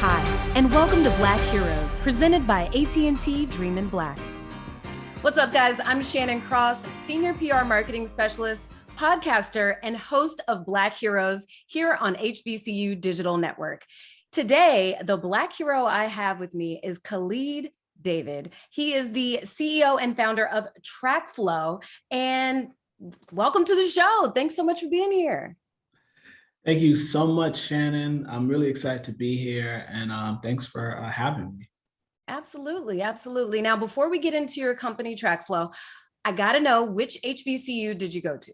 Hi, and welcome to Black Heroes, presented by AT&T Dream in Black. What's up, guys? I'm Shannon Cross, Senior PR Marketing Specialist, podcaster, and host of Black Heroes here on HBCU Digital Network. Today, the Black hero I have with me is Khalid David. He is the CEO and founder of TracFlo, and welcome to the show. Thanks so much for being here. Thank you so much, Shannon. I'm really excited to be here, and thanks for having me. Absolutely, absolutely. Now, before we get into your company, TracFlo, I got to know, which HBCU did you go to?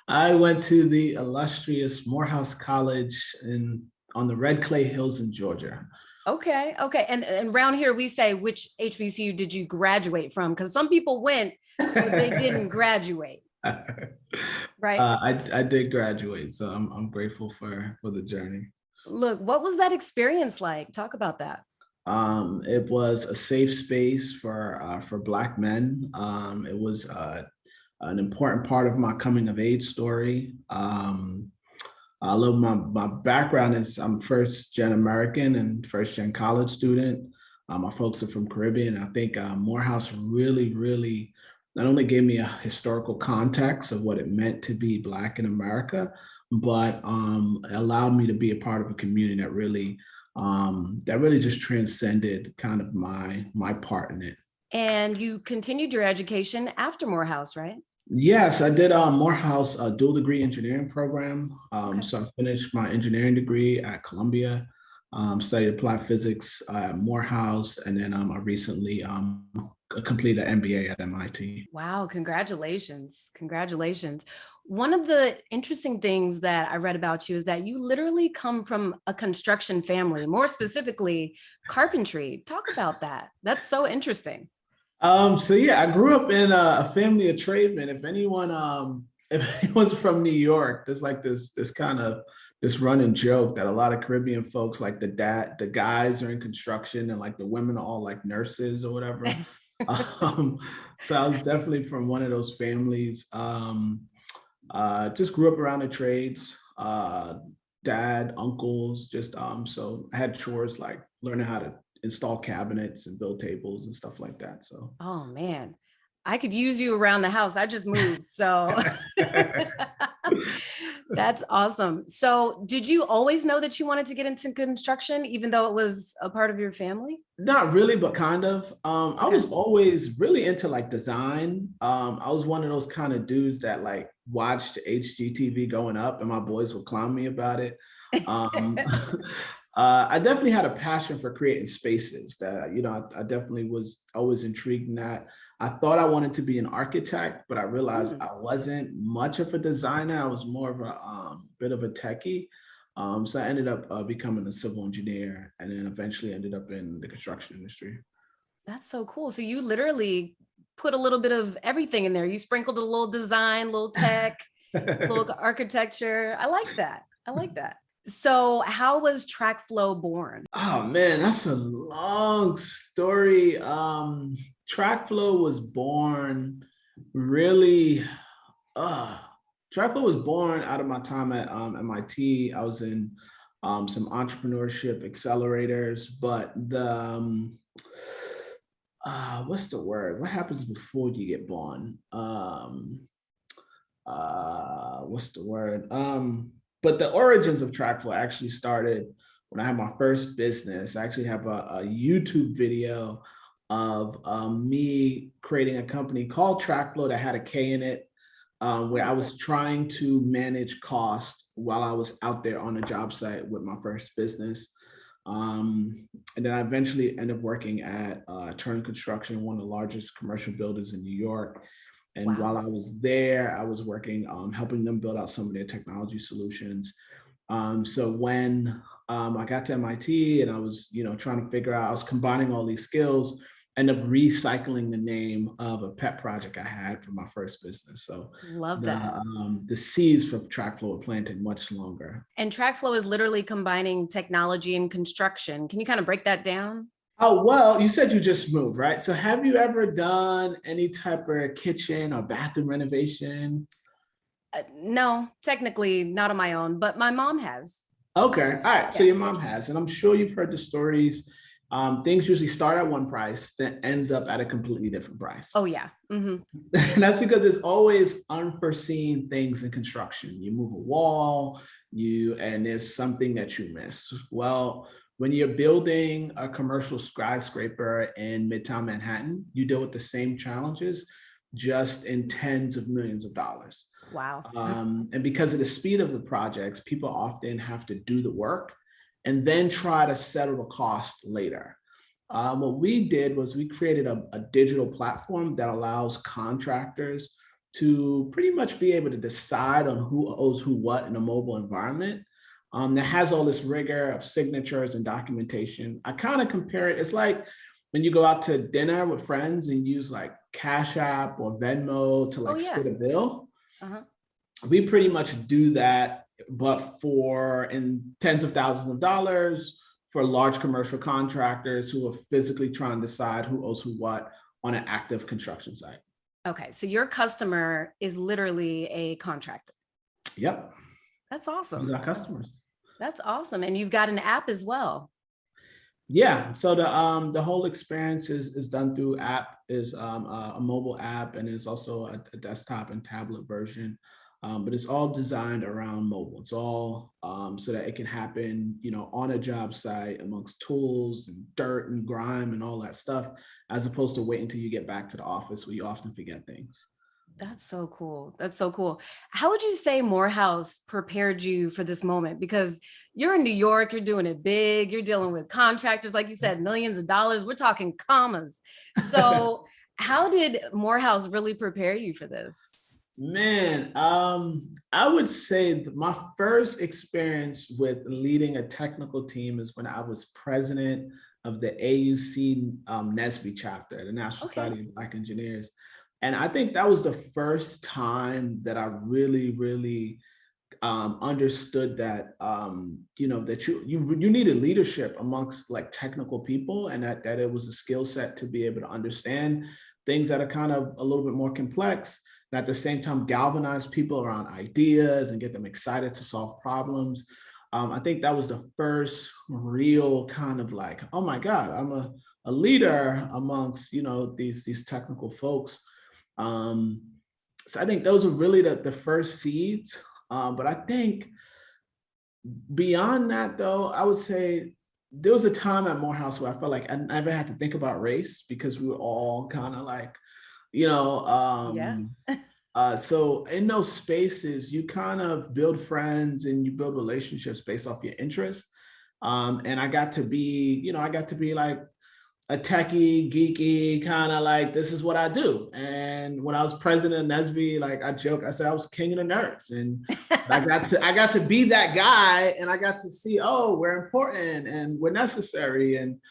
I went to the illustrious Morehouse College on the Red Clay Hills in Georgia. Okay. And around here, we say, which HBCU did you graduate from? Because some people went, but they didn't graduate. Right. I did graduate, so I'm grateful for the journey. Look, what was that experience like? Talk about that. It was a safe space for Black men. It was an important part of my coming of age story. I love my background is I'm first gen American and first gen college student. My folks are from Caribbean. I think Morehouse really not only gave me a historical context of what it meant to be Black in America, but allowed me to be a part of a community that really just transcended kind of my part in it. And you continued your education after Morehouse, right? Yes, I did Morehouse dual degree engineering program. Okay. So I finished my engineering degree at Columbia, studied applied physics at Morehouse, and then I recently completed an MBA at MIT. Wow, congratulations. Congratulations. One of the interesting things that I read about you is that you literally come from a construction family, more specifically carpentry. Talk about that. That's so interesting. So yeah, I grew up in a family of tradesmen. If anyone's from New York, there's like this kind of this running joke that a lot of Caribbean folks, like the guys are in construction and like the women are all like nurses or whatever. So I was definitely from one of those families. Just grew up around the trades, dad, uncles, just so I had chores like learning how to install cabinets and build tables and stuff like that. So, oh man, I could use you around the house. I just moved, so that's awesome. So did you always know that you wanted to get into construction, even though it was a part of your family? Not really, but kind of. I was always really into like design. I was one of those kind of dudes that like watched HGTV going up and my boys would clown me about it. I definitely had a passion for creating spaces that, I definitely was always intrigued in that. I thought I wanted to be an architect, but I realized I wasn't much of a designer. I was more of a bit of a techie. So I ended up becoming a civil engineer and then eventually ended up in the construction industry. That's so cool. So you literally put a little bit of everything in there. You sprinkled a little design, little tech, little architecture. I like that. So how was TracFlo born? Oh man, that's a long story. TracFlo was born really, TracFlo was born out of my time at MIT. I was in some entrepreneurship accelerators, but what's the word? What happens before you get born? What's the word? But the origins of TracFlo actually started when I had my first business. I actually have a YouTube video of me creating a company called TracFlo that had a K in it, where I was trying to manage cost while I was out there on a job site with my first business. And then I eventually ended up working at Turner Construction, one of the largest commercial builders in New York. And while I was there, I was working, helping them build out some of their technology solutions. So when I got to MIT and I was, trying to figure out, I was combining all these skills, ended up recycling the name of a pet project I had for my first business. So love that. The seeds for TracFlo were planted much longer. And TracFlo is literally combining technology and construction. Can you kind of break that down? Oh, well, you said you just moved, right? So have you ever done any type of kitchen or bathroom renovation? No, technically not on my own, but my mom has. Okay. All right. So Yeah. your mom has, and I'm sure you've heard the stories. Things usually start at one price, then ends up at a completely different price. Oh yeah. Mm-hmm. And that's because there's always unforeseen things in construction. You move a wall, and there's something that you miss. Well, when you're building a commercial skyscraper in Midtown Manhattan, you deal with the same challenges, just in tens of millions of dollars. Wow. And because of the speed of the projects, people often have to do the work and then try to settle the cost later. What we did was we created a digital platform that allows contractors to pretty much be able to decide on who owes who what in a mobile environment, that has all this rigor of signatures and documentation. I kind of compare it, it's like when you go out to dinner with friends and use like Cash App or Venmo to Oh like yeah. split a bill. Uh-huh. We pretty much do that, but for in tens of thousands of dollars for large commercial contractors who are physically trying to decide who owes who what on an active construction site. Okay. So your customer is literally a contractor. Yep. That's Those awesome. are our customers. That's awesome. And you've got an app as well. Yeah. So the whole experience is done through app, is a mobile app, and there's also a desktop and tablet version. But it's all designed around mobile. It's all so that it can happen, on a job site amongst tools and dirt and grime and all that stuff, as opposed to waiting until you get back to the office where you often forget things. That's so cool. That's so cool. How would you say Morehouse prepared you for this moment? Because you're in New York, you're doing it big, you're dealing with contractors, like you said, millions of dollars. We're talking commas. So, how did Morehouse really prepare you for this? Man, I would say my first experience with leading a technical team is when I was president of the AUC NSBE chapter, the National Okay. Society of Black Engineers. And I think that was the first time that I really, really understood that that you needed leadership amongst like technical people, and that it was a skill set to be able to understand things that are kind of a little bit more complex, and at the same time galvanize people around ideas and get them excited to solve problems. I think that was the first real kind of like, oh my God, I'm a leader amongst these technical folks. um, so I think those are really the first seeds. But I think beyond that, though, I would say there was a time at Morehouse where I felt like I never had to think about race because we were all kind of like, you know, Yeah. so in those spaces, you kind of build friends and you build relationships based off your interests. And I got to be like a techie, geeky, kind of like, this is what I do. And when I was president of NSBE, like I joke, I said I was king of the nerds. And I got to be that guy, and I got to see, oh, we're important and we're necessary. And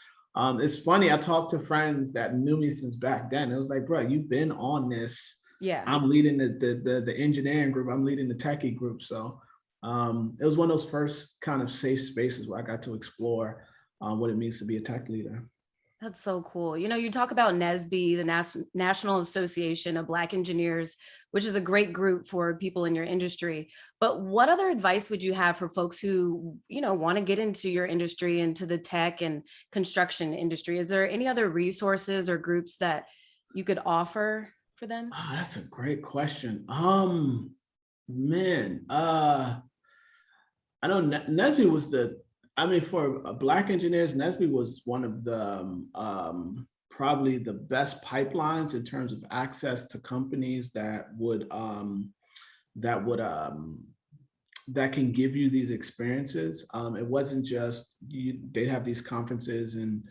it's funny, I talked to friends that knew me since back then. It was like, bro, you've been on this. Yeah. I'm leading the engineering group. I'm leading the techie group. So it was one of those first kind of safe spaces where I got to explore what it means to be a tech leader. That's so cool. You talk about NSBE, the National Association of Black Engineers, which is a great group for people in your industry. But what other advice would you have for folks who, want to get into your industry, into the tech and construction industry? Is there any other resources or groups that you could offer for them? Oh, that's a great question. Man, I know NSBE was for Black engineers, NSBE was one of the probably the best pipelines in terms of access to companies that can give you these experiences. It wasn't just they'd have these conferences, and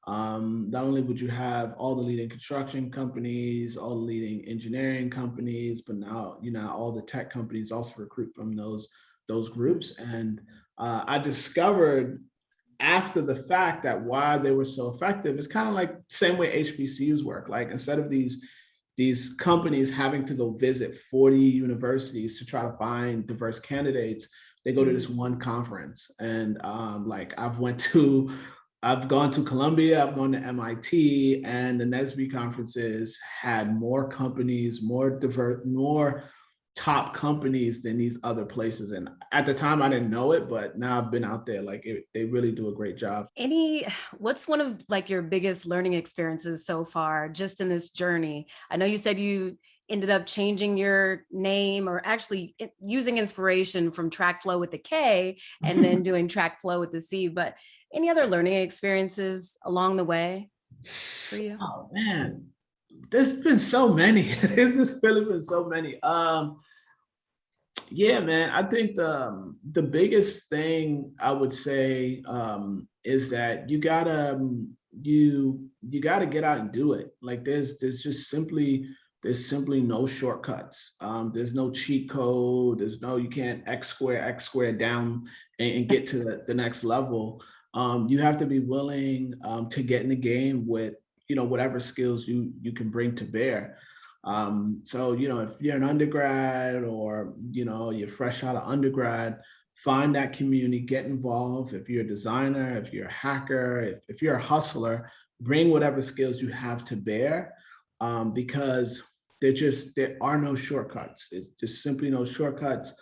not only would you have all the leading construction companies, all the leading engineering companies, but now all the tech companies also recruit from those groups. And I discovered after the fact that why they were so effective is kind of like same way HBCUs work. Like instead of these companies having to go visit 40 universities to try to find diverse candidates, they go to this one conference. And like I've gone to Columbia, I've gone to MIT, and the NSBE conferences had more companies, more diverse, more top companies than these other places. And at the time I didn't know it, but now I've been out there, like they really do a great job. What's one of like your biggest learning experiences so far, just in this journey? I know you said you ended up changing your name, or actually using inspiration from TracFlo with the K and then doing TracFlo with the C, but any other learning experiences along the way for you? Oh man, there's been so many. There's just really been so many. Yeah, man. I think the biggest thing I would say is that you gotta get out and do it. Like there's simply no shortcuts. There's no cheat code. There's no, you can't X squared down and get to the next level. You have to be willing to get in the game with, whatever skills you can bring to bear. So, if you're an undergrad or, you're fresh out of undergrad, find that community, get involved. If you're a designer, if you're a hacker, if you're a hustler, bring whatever skills you have to bear, because there are no shortcuts. It's just simply no shortcuts.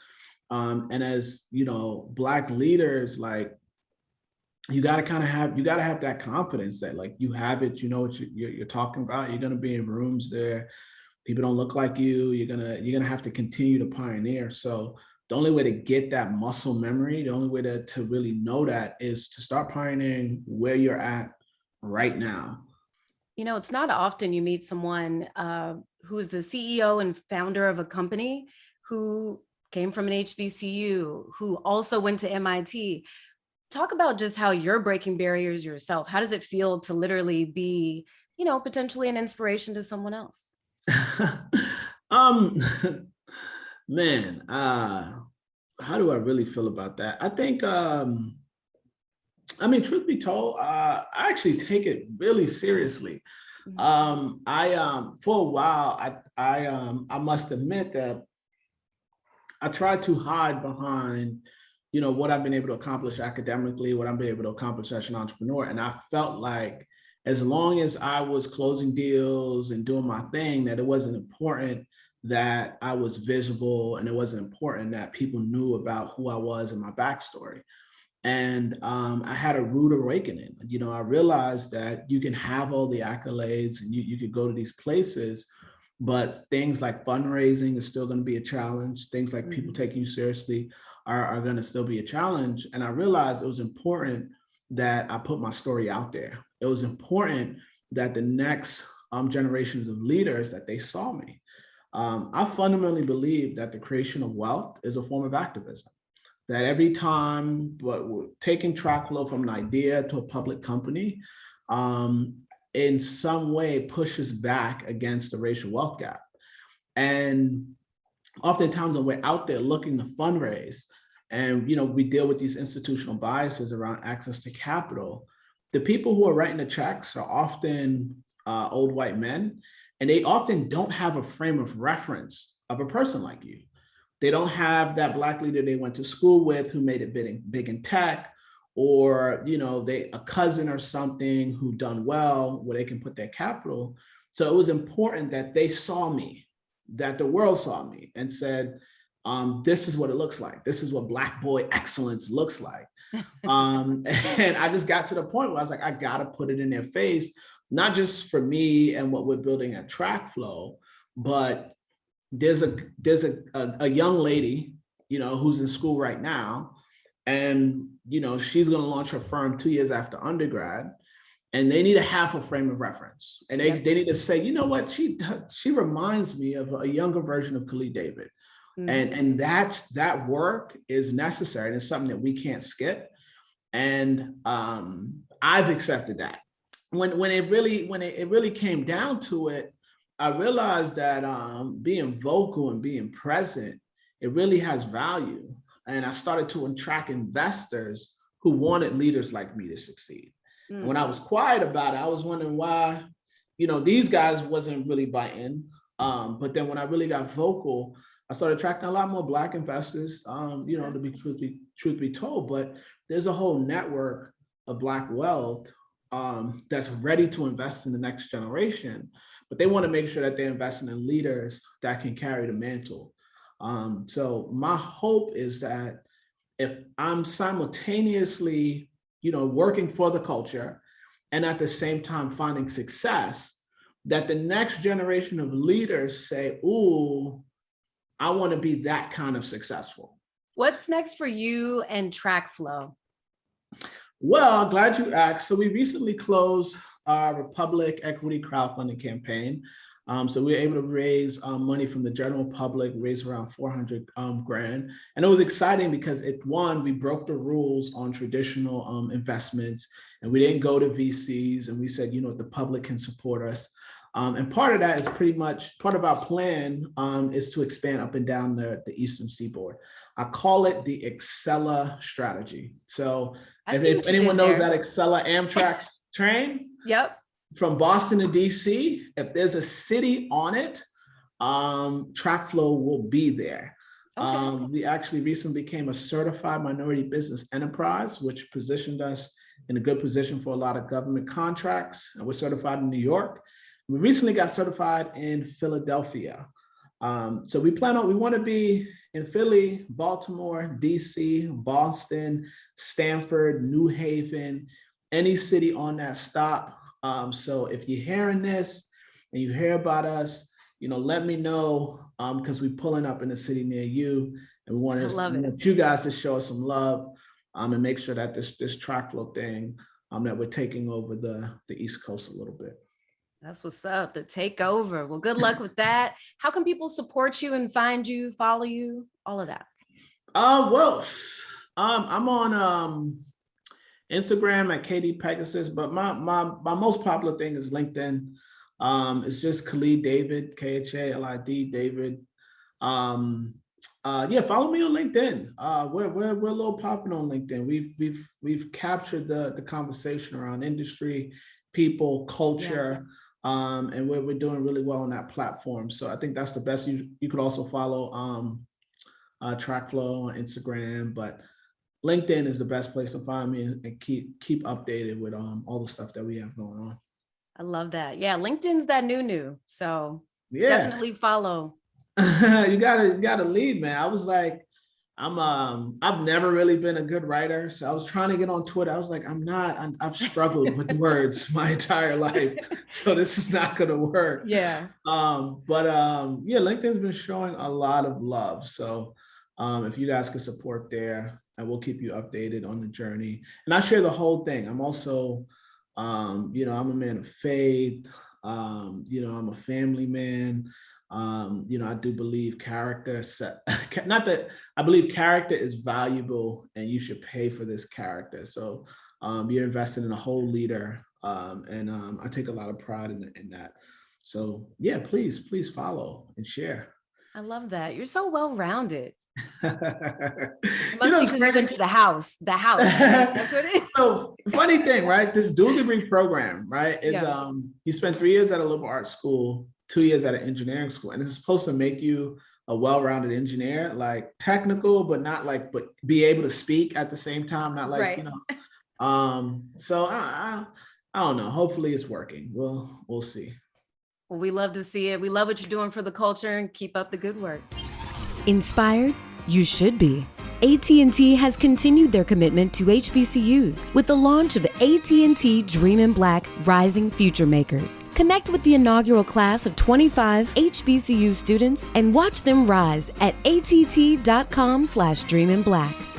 And as, Black leaders, like, you got to have that confidence that, like, you have it, you know what you're talking about. You're going to be in rooms there, people don't look like you. You're gonna have to continue to pioneer. So the only way to get that muscle memory, the only way to really know that, is to start pioneering where you're at right now. It's not often you meet someone who's the CEO and founder of a company who came from an HBCU, who also went to MIT. Talk about just how you're breaking barriers yourself. How does it feel to literally be, potentially an inspiration to someone else? um Man, how do I really feel about that? I think I mean, truth be told, I actually take it really seriously. I For a while, I must admit that I tried to hide behind, what I've been able to accomplish academically, what I've been able to accomplish as an entrepreneur. And I felt like as long as I was closing deals and doing my thing, that it wasn't important that I was visible, and it wasn't important that people knew about who I was and my backstory. And I had a rude awakening. I realized that you can have all the accolades and you could go to these places, but things like fundraising is still going to be a challenge. Things like people taking you seriously are going to still be a challenge. And I realized it was important that I put my story out there. It was important that the next generations of leaders, that they saw me. I fundamentally believe that the creation of wealth is a form of activism. That every time, but taking TracFlo from an idea to a public company, in some way pushes back against the racial wealth gap. And oftentimes when we're out there looking to fundraise, and we deal with these institutional biases around access to capital, the people who are writing the checks are often old white men, and they often don't have a frame of reference of a person like you. They don't have that Black leader they went to school with who made it big in tech, or a cousin or something who done well where they can put their capital. So it was important that they saw me, that the world saw me and said, this is what it looks like. This is what Black boy excellence looks like. And I just got to the point where I was like, I gotta put it in their face, not just for me and what we're building at TracFlo, but there's a young lady, who's in school right now, and she's going to launch her firm 2 years after undergrad, and they need to have a frame of reference, and they need to say, you know what, she reminds me of a younger version of Khalid David. And that work is necessary, and it's something that we can't skip. And I've accepted that. When it really came down to it, I realized that being vocal and being present, it really has value. And I started to attract investors who wanted leaders like me to succeed. And when I was quiet about it, I was wondering why, these guys wasn't really buying. But then when I really got vocal, I started attracting a lot more Black investors, to be truth be told. But there's a whole network of Black wealth that's ready to invest in the next generation. But they want to make sure that they're investing in leaders that can carry the mantle. So my hope is that if I'm simultaneously, working for the culture and at the same time finding success, that the next generation of leaders say, ooh, I want to be that kind of successful. What's next for you and TracFlo? Well, glad you asked. So we recently closed our Republic Equity crowdfunding campaign. So we were able to raise money from the general public, raise around 400 grand. And it was exciting because we broke the rules on traditional investments, and we didn't go to VCs, and we said, the public can support us. And part of that is pretty much part of our plan is to expand up and down the Eastern Seaboard. I call it the Excella strategy. So if anyone knows that Excella Amtrak train, yep, from Boston to DC, if there's a city on it, TracFlo will be there. Okay. We actually recently became a certified minority business enterprise, which positioned us in a good position for a lot of government contracts. And we're certified in New York. We recently got certified in Philadelphia. So we want to be in Philly, Baltimore, DC, Boston, Stanford, New Haven, any city on that stop. So if you're hearing this and you hear about us, let me know, because we're pulling up in a city near you, and we want you guys to show us some love, and make sure that this TracFlo thing, that we're taking over the East Coast a little bit. That's what's up, the takeover. Well, good luck with that. How can people support you and find you, follow you, all of that? Well, I'm on Instagram at KD Pegasus, but my most popular thing is LinkedIn. It's just Khalid David, Khalid David. Follow me on LinkedIn. We're a little popular on LinkedIn. We've captured the conversation around industry, people, culture. Yeah. And we're doing really well on that platform. So I think that's the best. You could also follow TracFlo on Instagram, but LinkedIn is the best place to find me and keep updated with all the stuff that we have going on. I love that. Yeah, LinkedIn's that new. So definitely follow. You gotta lead, man. I was like, I've never really been a good writer. So I was trying to get on Twitter. I was like, I've struggled with words my entire life. So this is not going to work. Yeah. LinkedIn's been showing a lot of love. So if you guys can support there, and we'll keep you updated on the journey. And I share the whole thing. I'm also, I'm a man of faith. I'm a family man. I do believe character I believe character is valuable and you should pay for this character. So you're invested in a whole leader. And I take a lot of pride in that. So yeah, please follow and share. I love that. You're so well-rounded. It must be because you went to the house. Right? That's what it is. So funny thing, right? This dual degree program, right? Is you spend 3 years at a liberal arts school, 2 years at an engineering school, and it's supposed to make you a well-rounded engineer, like technical, but be able to speak at the same time, not like right. So I don't know. Hopefully it's working. We'll see. Well, we love to see it. We love what you're doing for the culture, and keep up the good work. Inspired? You should be. AT&T has continued their commitment to HBCUs with the launch of AT&T Dream in Black Rising Future Makers. Connect with the inaugural class of 25 HBCU students and watch them rise at att.com/dreaminblack.